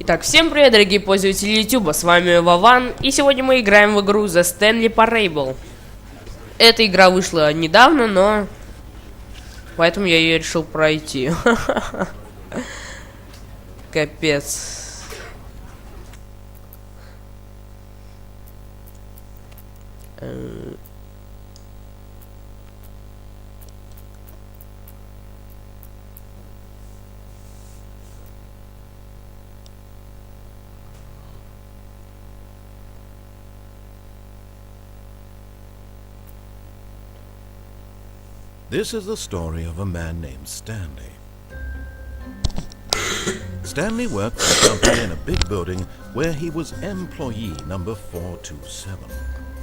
Так, всем привет, дорогие пользователи YouTube, с вами Вован, и сегодня мы играем в игру The Stanley Parable. Эта игра вышла недавно, но поэтому я ее решил пройти. Капец. This is the story of a man named Stanley. Stanley worked for a company in a big building where he was employee number 427.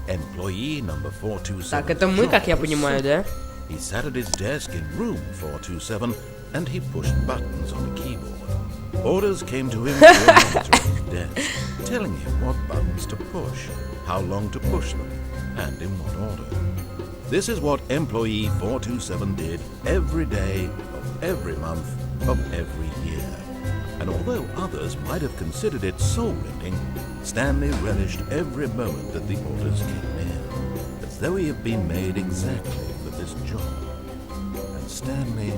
Employee number 427. Так, это мы, как я понимаю, да? He sat at his desk in room 427 and he pushed buttons on the keyboard. Orders came to him through a monitor on his desk, telling him what buttons to push, how long to push them, and in what order. This is what employee 427 did every day of every month of every year. And although others might have considered it soul-rending, Stanley relished every moment that the orders came in, as though he had been made exactly for this job. And Stanley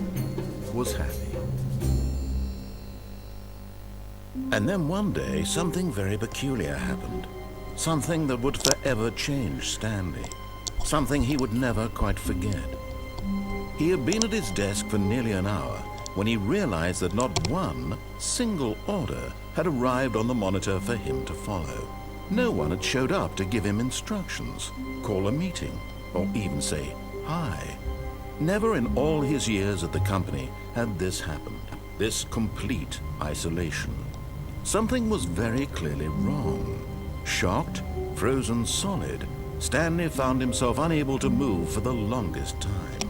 was happy. And then one day, something very peculiar happened. Something that would forever change Stanley. Something he would never quite forget. He had been at his desk for nearly an hour when he realized that not one single order had arrived on the monitor for him to follow. No one had showed up to give him instructions, call a meeting, or even say hi. Never in all his years at the company had this happened, this complete isolation. Something was very clearly wrong. Shocked, frozen solid, Stanley found himself unable to move for the longest time.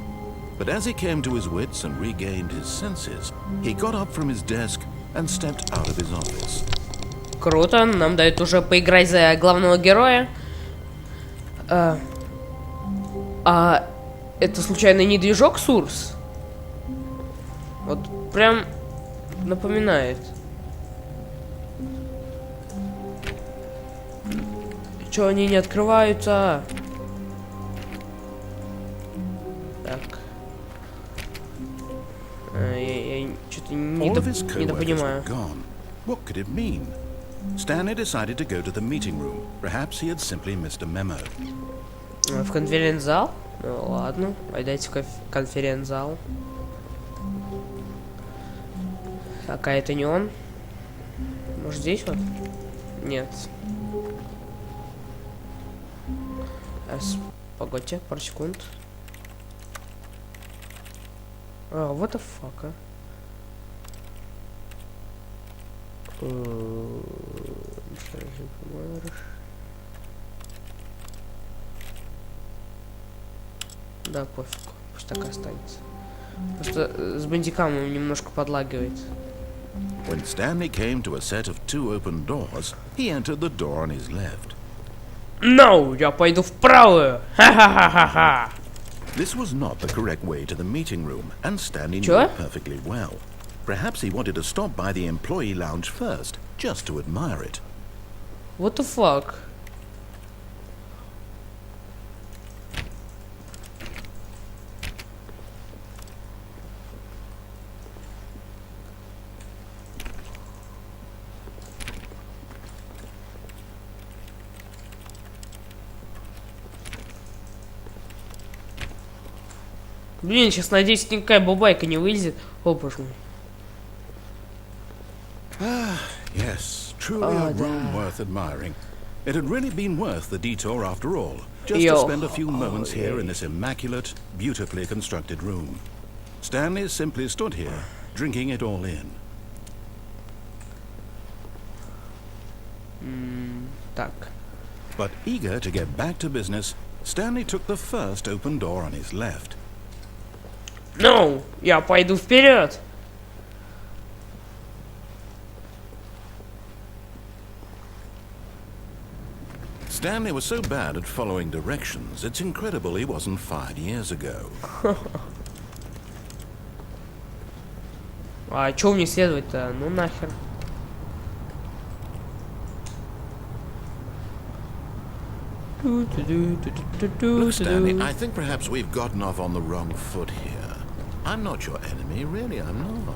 But as he came to his wits and regained his senses, he got up from his desk and stepped out of his office. Круто, нам дают уже поиграть за главного героя. Это случайно не движок Source? Вот прям напоминает. Чё они не открываются? Так. Я что-то недопонимаю. What could it mean? Stanley decided to go to the meeting room. Perhaps he had simply missed a memo. В конференц-зал? Ну ладно, пойдайте в конференц-зал. А это не он? Может здесь вот? Нет. Погодьте, пару секунд. What the fuck, Да, пофиг, пусть так и останется. Просто с бандикамом немножко подлагивает. When Stanley came to a set of two open doors, he entered the door on his left. No, я пойду в правую. Ха-ха-ха-ха-ха. This was not the correct way to the meeting room, and Stanley knew it perfectly well. Perhaps he wanted to stop by the employee lounge first, just to admire it. What the fuck? Блин, сейчас, надеюсь, никакая бабайка не вылезет. О, боже мой. Yes, truly a room worth admiring. It had really been worth the detour after all, just to spend a few moments here in this immaculate, beautifully constructed room. Stanley simply stood here, drinking it all in. Так. But eager to get back to business, Stanley took the first open door on his left. No, я пойду вперед. Stanley was so bad at following directions, it's incredible he wasn't fired years ago. А чё мне следовать-то? Ну нахер. Look, Stanley, I think perhaps we've gotten off on the wrong foot here. I'm not your enemy, really, I'm not.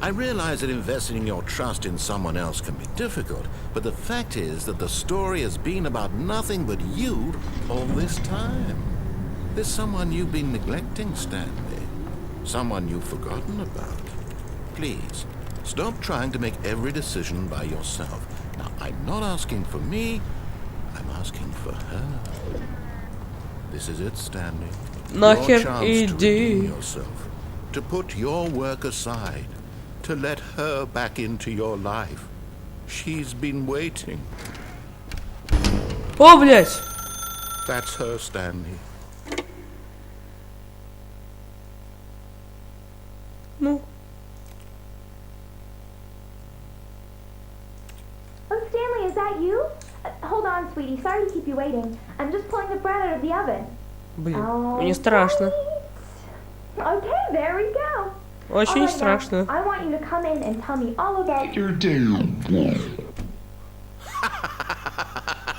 I realize that investing your trust in someone else can be difficult, but the fact is that the story has been about nothing but you all this time. There's someone you've been neglecting, Stanley. Someone you've forgotten about. Please, stop trying to make every decision by yourself. Now, I'm not asking for me, I'm asking for her. This is it, Stanley. Нахер Your chance to иди. redeem yourself, to put your work aside, to let her back into your life. She's been waiting. О, блядь! That's her, Stanley. Ну, Oh, Stanley, is that you? Hold on, sweetie. Sorry to keep you waiting. I'm just pulling the bread out of the oven. блин, Oh, мне страшно. wait. Okay, there we go. Очень All right, страшно. now, I want you to come in and tell me all about your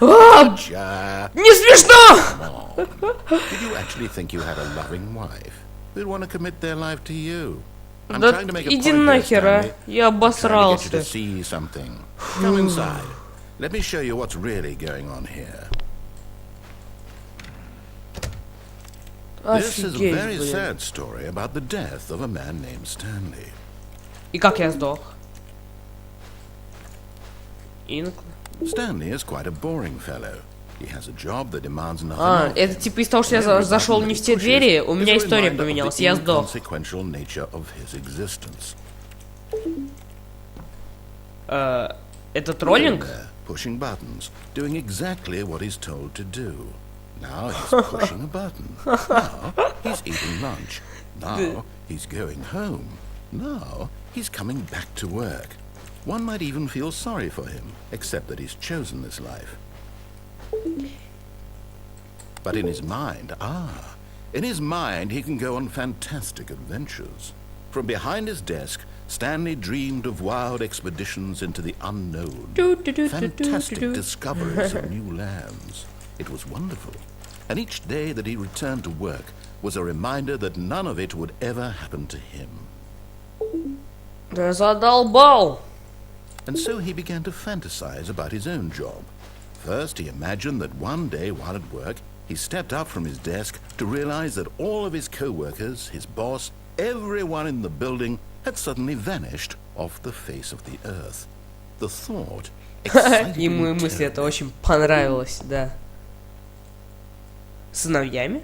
Ja. Не смешно! Did you actually think you had a loving wife who'd want to commit their life to you? I'm Да trying to make a иди point here, нахер, а. Stanley. Я I'm trying to get you обосрался. to see something. Come inside. Let me show you what's really going on here. This is a Офигеть, very блин. sad story about the death of a man named Stanley. И как я сдох? Инк. Stanley is quite a boring fellow. He has a job that demands nothing А, of это him. типа из того, что я зашел не в те двери, у меня история поменялась, я сдох. Consequential nature of his existence. Это троллинг? There, pushing buttons, doing exactly what he's told to do. Now he's pushing a button. Now he's eating lunch. Now he's going home. Now he's coming back to work. One might even feel sorry for him, except that he's chosen this life. But in his mind, he can go on fantastic adventures. From behind his desk, Stanley dreamed of wild expeditions into the unknown, fantastic discoveries of new lands. It was wonderful. And each day that he returned to work was a reminder that none of it would ever happen to him. Да задолбал! And so he began to fantasize about his own job. First, he imagined that one day while at work, he stepped up from his desk to realize that all of his co-workers, his boss, everyone in the building had suddenly vanished off the face of the earth. The thought excited Ему и him мысли это terribly. очень понравилось, да. Сыновьями?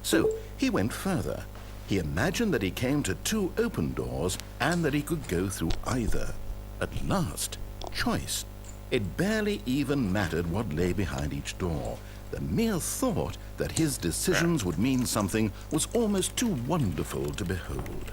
So he went further. He imagined that he came to two open doors and that he could go through either. At last, choice. It barely even mattered what lay behind each door. The mere thought that his decisions would mean something was almost too wonderful to behold.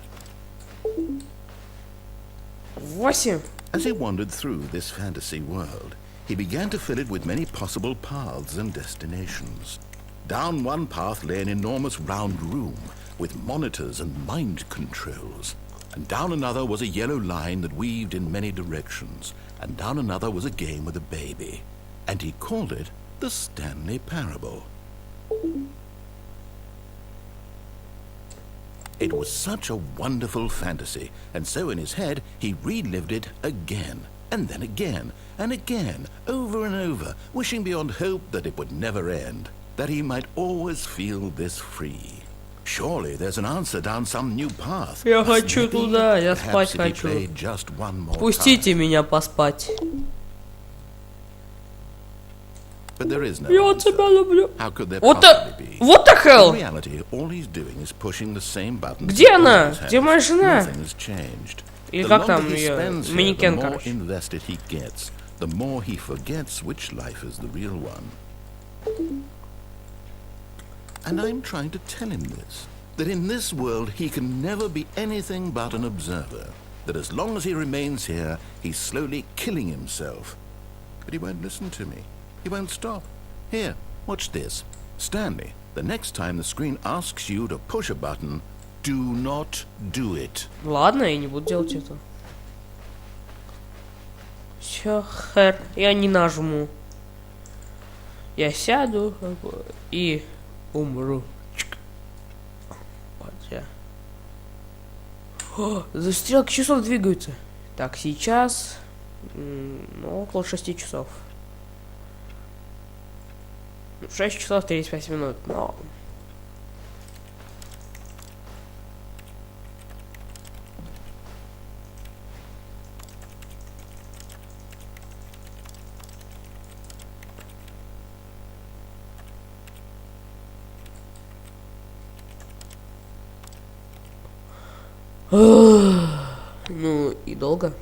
8. As he wandered through this fantasy world, he began to fill it with many possible paths and destinations. Down one path lay an enormous round room with monitors and mind controls. And down another was a yellow line that weaved in many directions. And down another was a game with a baby. And he called it the Stanley Parable. It was such a wonderful fantasy, and so in his head he relived it again, and then again, and again, over and over, wishing beyond hope that it would never end, that he might always feel this free. Surely there's an answer down some new path. Я хочу Maybe, туда, я perhaps спать if he хочу. played just one more Пустите time. меня поспать. But there is no Я answer. тебя люблю. How could there What possibly the... be? What the In hell? reality, all he's doing is pushing the same buttons. Где he она? always has. Где моя жена? Nothing has changed. Или The как longer там he её? spends here, Манекен, the more короче. invested he gets, the more he forgets which life is the real one. And I'm trying to tell him this, that in this world he can never be anything but an observer, that as long as he remains here, he's slowly killing himself. But he won't listen to me. He won't stop. Here, watch this. Stanley, the next time the screen asks you to push a button, do not do it. Ладно, я не буду делать это. Всё, хер, я не нажму. Я сяду и умру. Вот я. О, стрелки часов двигаются. Так, сейчас... Ну, около 6 часов. 6 часов 35 минут, но... Ну и долго.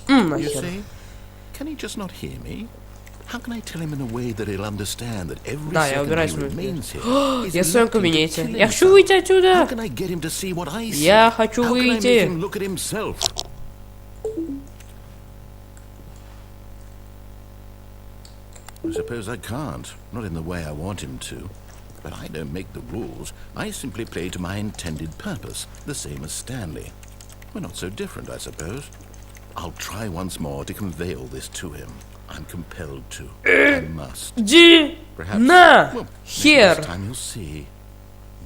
You see? Can he just not hear me? How can I tell him in a way that he'll understand that every Да, я second убираюсь he в remains here is Я в своем looking to кабинете. kill Я хочу himself? выйти How отсюда. can I get him to see what I see? Я хочу How can I make выйти. him look at himself? I suppose I can't, not in the way I want him to. But I don't make the rules. I simply play to my intended purpose, the same as Stanley. We're not so different, I suppose. I'll try once more to convey all this to him. I'm compelled to. I must. Ди Perhaps. на Well, maybe хер. this time you'll see.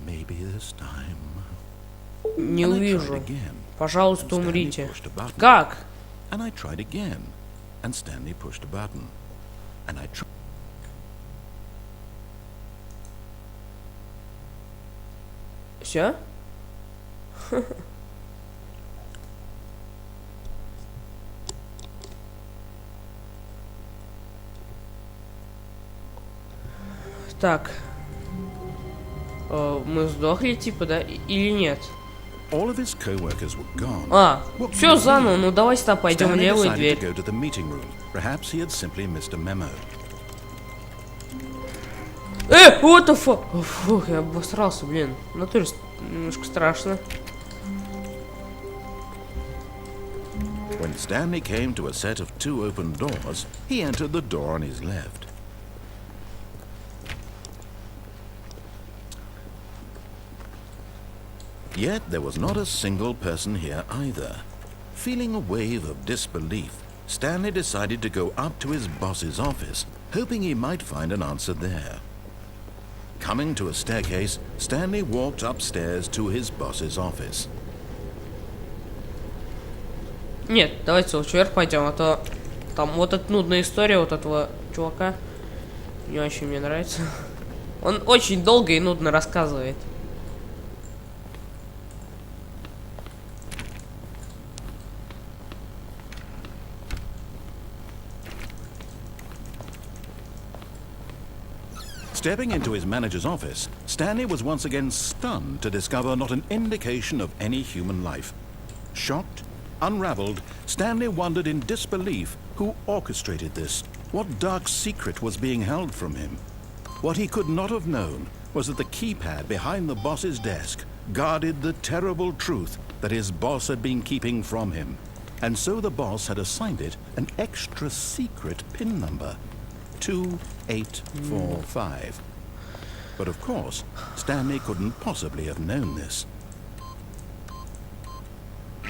Maybe this time. Не And I tried увижу. again. Пожалуйста, And Stanley умрите. pushed a button. Как? And I tried again. And Stanley pushed a button. And I tried. Все? Так. Мы сдохли, типа, да? Или нет? All of his co-workers were gone. А, What все could it заново, be? ну давай сюда пойдем в Stanley левую decided дверь. to go to the meeting room. Perhaps he had simply missed a memo. What the fuck? Фух, я обосрался, блин. В натуре немножко страшно. When Stanley came to a set of 2 open doors, he entered the door on his left. Yet there was not a single person here either. Feeling a wave of disbelief, Stanley decided to go up to his boss's office, hoping he might find an answer there. Coming to a staircase, Stanley walked upstairs to his boss's office. Нет, давайте лучше вверх пойдем, а то там вот эта нудная история вот этого чувака не очень мне нравится. Он очень долго и нудно рассказывает. Stepping into his manager's office, Stanley was once again stunned to discover not an indication of any human life. Shocked, unraveled, Stanley wondered in disbelief who orchestrated this, what dark secret was being held from him. What he could not have known was that the keypad behind the boss's desk guarded the terrible truth that his boss had been keeping from him. And so the boss had assigned it an extra secret PIN number. 2845. But of course, Stanley couldn't possibly have known this.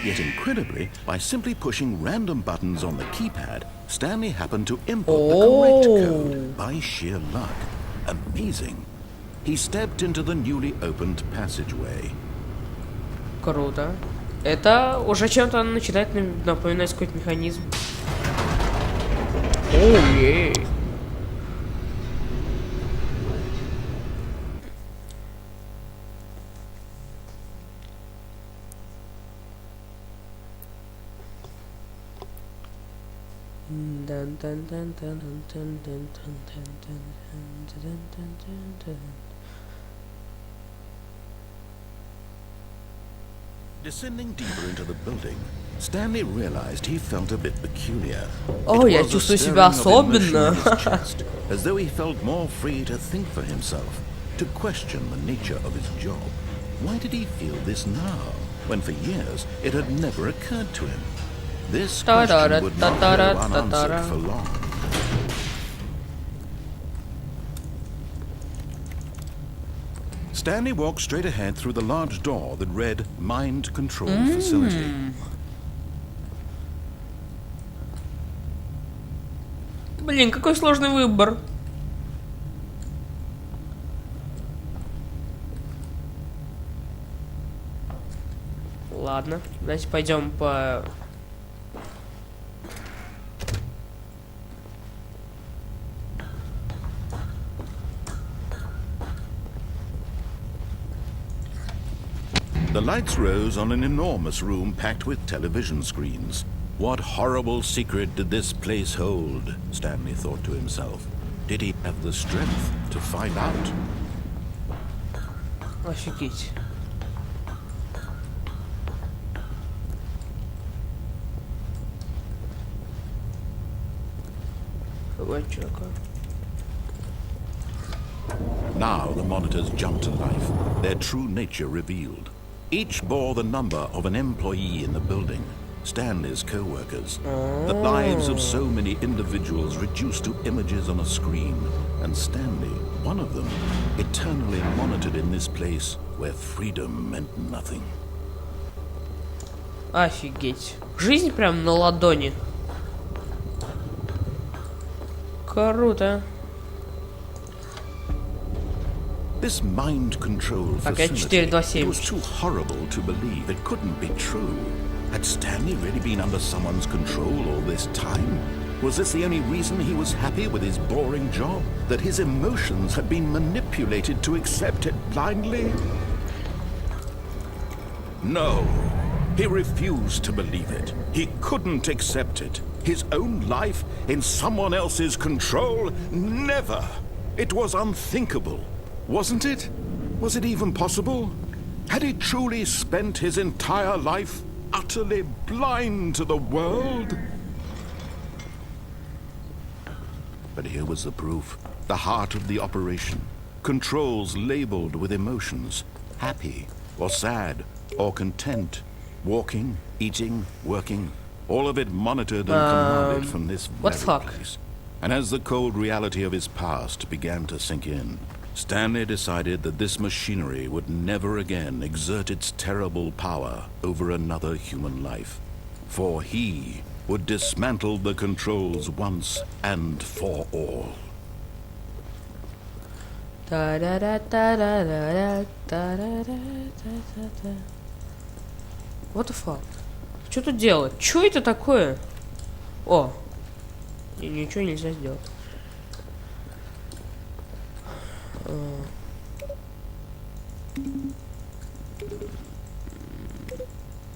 Yet incredibly, by simply pushing random buttons on the keypad, Stanley happened to input the correct code by sheer luck. Amazing. He stepped into the newly opened passageway. Круто. Это уже чем-то начинает напоминать какой-то механизм. Оу, Descending deeper into the building, Stanley realized he felt a bit peculiar. О, It я was a чувствую stirring себя of emotion особенно. in his chest, as though he felt more free to think for himself, to question the nature of his job. Why did he feel this now, when for years it had never occurred to him? This question would not go unanswered for long. Stanley walked straight ahead through the large door that read Mind Control Facility. Блин, какой сложный выбор. Ладно, давайте пойдем по... The lights rose on an enormous room packed with television screens. What horrible secret did this place hold? Stanley thought to himself. Did he have the strength to find out? Офигеть. Вот чувака. Now the monitors jumped to life, their true nature revealed. Each bore the number of an employee in the building, Stanley's co-workers. The lives of so many individuals reduced to images on a screen, and Stanley, one of them, eternally monitored in this place where freedom meant nothing. Офигеть. Жизнь прям на ладони. Круто. This mind control facility, it was too horrible to believe. It couldn't be true. Had Stanley really been under someone's control all this time? Was this the only reason he was happy with his boring job? That his emotions had been manipulated to accept it blindly? No. He refused to believe it. He couldn't accept it. His own life in someone else's control? Never. It was unthinkable. Wasn't it? Was it even possible? Had he truly spent his entire life utterly blind to the world? But here was the proof. The heart of the operation. Controls labeled with emotions. Happy, or sad, or content. Walking, eating, working. All of it monitored and commanded from this very place. And as the cold reality of his past began to sink in, Stanley decided that this machinery would never again exert its terrible power over another human life. For he would dismantle the controls once and for all. What the fuck? Что тут делать? Что это такое? О! Ничего нельзя сделать.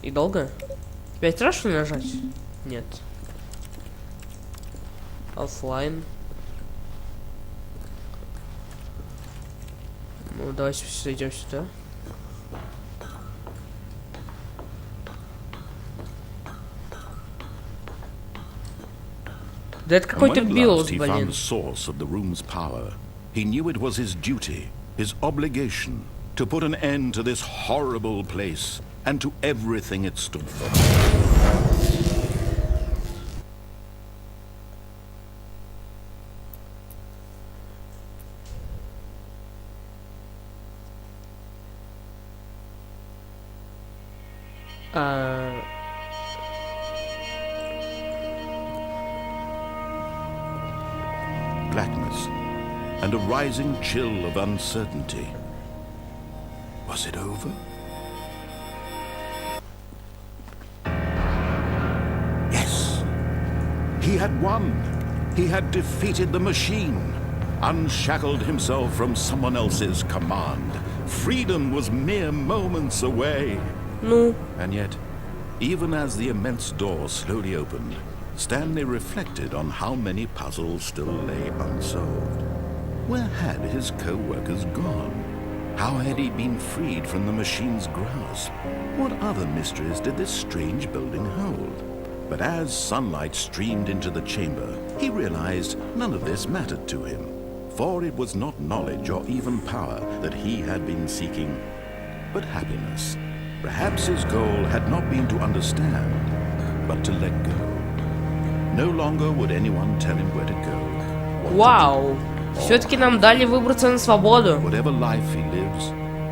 И долго? 5 раз что ли нажать? Нет. Оффлайн. Ну, давайте зайдем сюда. Да это какой-то биос, блин. He knew it was his duty, his obligation, to put an end to this horrible place and to everything it stood for. Blackness and a rising chill of uncertainty. Was it over? Yes. He had won. He had defeated the machine, unshackled himself from someone else's command. Freedom was mere moments away. No. And yet, even as the immense door slowly opened, Stanley reflected on how many puzzles still lay unsolved. Where had his co-workers gone? How had he been freed from the machine's grasp? What other mysteries did this strange building hold? But as sunlight streamed into the chamber, he realized none of this mattered to him, for it was not knowledge or even power that he had been seeking, but happiness. Perhaps his goal had not been to understand, but to let go. No longer would anyone tell him where to go. Вау! Все-таки нам дали выбраться на свободу.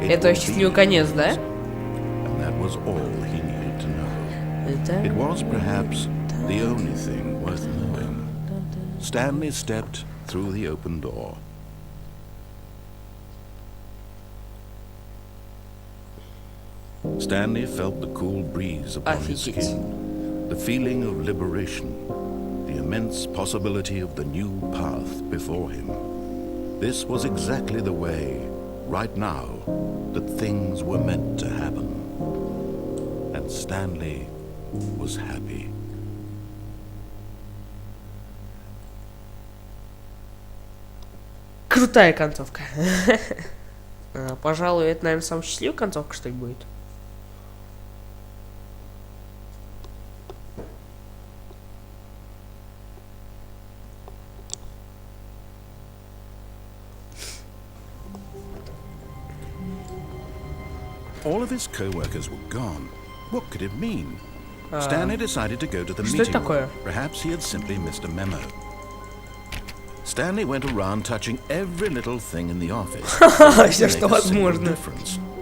Это счастливый конец, да? Stanley stepped through the open door. Stanley felt the cool breeze upon his skin, the feeling of liberation, the immense possibility of the new path before him. This was exactly the way, right now, that things were meant to happen. And Stanley was happy. Крутая концовка. Пожалуй, это, наверное, самая счастливая концовка, что ли, будет. All of his co-workers were gone. What could it mean? Stanley decided to go to the Что meeting это такое? room. Perhaps he had simply missed a memo. Stanley went around touching every little thing in the office. Все, что возможно.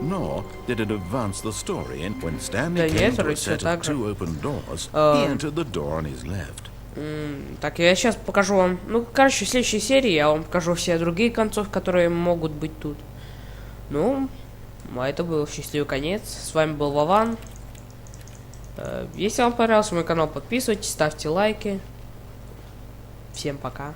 Nor did it advance the story. And when Stanley came to a set of two open doors, he entered the door on his left. Так, я сейчас покажу вам... Ну, короче, в следующей серии я вам покажу все другие концовки, которые могут быть тут. Ну, а это был счастливый конец. С вами был Вован. Если вам понравился мой канал, подписывайтесь, ставьте лайки. Всем пока.